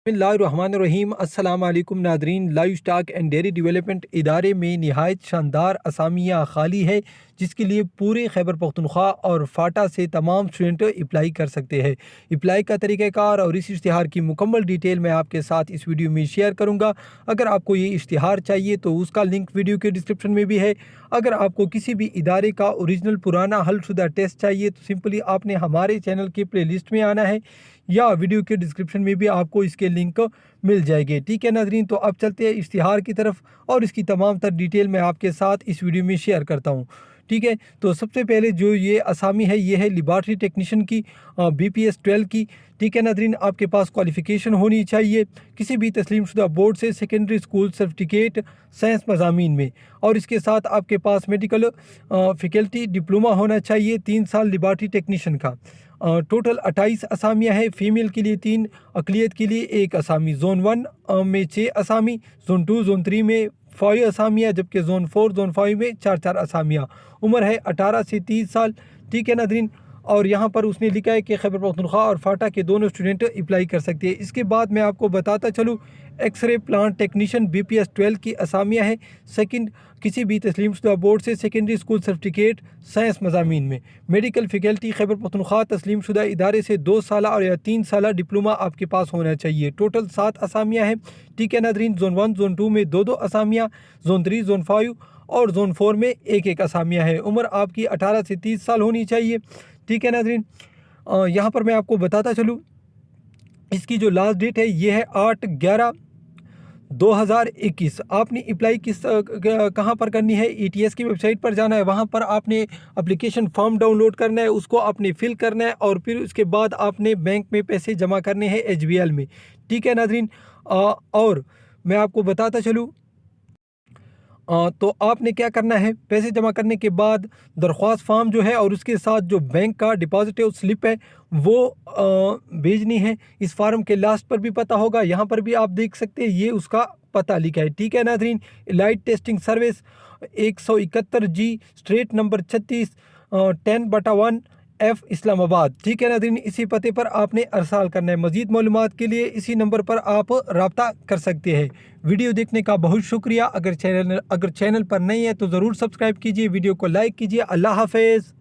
बिस्मिल्लाहिर्रहमानिर्रहीम। अस्सलाम वालेकुम Nadreen. Live stock and dairy development इदारे में नहायत शानदार असामियाँ खाली है, जिसके लिए पूरे खैबर पख्तूनख्वा और फाटा से तमाम स्टूडेंट अप्लाई कर सकते हैं। अप्लाई का तरीक़ाकार और इस इश्तिहार की मुकम्मल डिटेल मैं आपके साथ इस वीडियो में शेयर करूँगा। अगर आपको ये इश्तिहार चाहिए तो उसका लिंक वीडियो के डिस्क्रिप्शन में भी है। अगर आपको किसी भी इदारे का ओरिजिनल पुराना हलशुदा टेस्ट चाहिए तो सिंपली आपने हमारे चैनल की प्ले लिस्ट में आना है, या वीडियो के डिस्क्रिप्शन में भी आपको इसके लिंक मिल जाएंगे। ठीक है नाज़रीन, तो अब चलते हैं इश्तिहार की तरफ और इसकी तमाम तर डिटेल मैं आपके साथ इस वीडियो में शेयर करता हूँ। ठीक है, तो सबसे पहले जो ये असामी है ये है लेबॉरेटरी टेक्नीशियन की, BPS 12 की। ठीक है नाज़रीन, आपके पास क्वालिफ़िकेशन होनी चाहिए किसी भी तस्लीम शुदा बोर्ड से सेकेंडरी स्कूल सर्टिफिकेट साइंस मज़ामीन में, और इसके साथ आपके पास मेडिकल फैकल्टी डिप्लोमा होना चाहिए 3 साल लेबॉरेटरी टेक्नीशियन का। टोटल 28 असामियाँ हैं। फ़ीमेल के लिए 3, अक़लियत के लिए 1 असामी। ज़ोन 1 में 6 असामी, ज़ोन 2 ज़ोन 3 में 5 असामियाँ, जबकि ज़ोन 4 ज़ोन 5 में 4 असामियाँ। उम्र है 18 से 30 साल। ठीक है नाज़रीन, और यहाँ पर उसने लिखा है कि खैबर पख्तूनख्वा और फाटा के दोनों स्टूडेंट अप्लाई कर सकते हैं। इसके बाद मैं आपको बताता चलूँ, एक्सरे प्लांट टेक्नीशियन BPS 12 की असामियाँ हैं। सेकंड, किसी भी तस्लीम शुदा बोर्ड से सेकेंडरी स्कूल सर्टिफिकेट साइंस मज़ामीन में। मेडिकल फैकल्टी खैबर पख्तूनख्वा तस्लीम शुदा इदारे से 2 साल और या 3 साल डिप्लोमा आपके पास होना चाहिए। टोटल 7 असामियाँ हैं। ठीक है नाज़रीन, ज़ोन 1 ज़ोन 2 में 2 असामियाँ, ज़ोन 3 ज़ोन 5 और ज़ोन 4 में 1 असामियाँ है। उम्र आपकी 18 से 30 साल होनी चाहिए। ठीक है नाज़रीन, यहाँ पर मैं आपको बताता चलूँ, इसकी जो लास्ट डेट है ये है 8/11/2021। आपने अप्लाई कहाँ पर करनी है? ETS की वेबसाइट पर जाना है, वहाँ पर आपने एप्लीकेशन फॉर्म डाउनलोड करना है, उसको आपने फिल करना है और फिर उसके बाद आपने बैंक में पैसे जमा करने हैं HBL में। ठीक है नाज़रीन, और मैं आपको बताता चलूँ, तो आपने क्या करना है, पैसे जमा करने के बाद दरख्वास्त फॉर्म जो है और उसके साथ जो बैंक का डिपॉजिट है, उस स्लिप है, वो भेजनी है। इस फार्म के लास्ट पर भी पता होगा, यहाँ पर भी आप देख सकते हैं, ये उसका पता लिखा है। ठीक है नाज़रीन, light testing service 171G street number 36 10/1 F Islamabad. ठीक है नाज़रीन, इसी पते पर आपने अरसाल करना है। मज़ीद मालूमात के लिए इसी नंबर पर आप रब्ता कर सकते हैं। वीडियो देखने का बहुत शुक्रिया। अगर चैनल पर नहीं है तो ज़रूर सब्सक्राइब कीजिए, वीडियो को लाइक कीजिए। अल्लाह हाफ़िज़।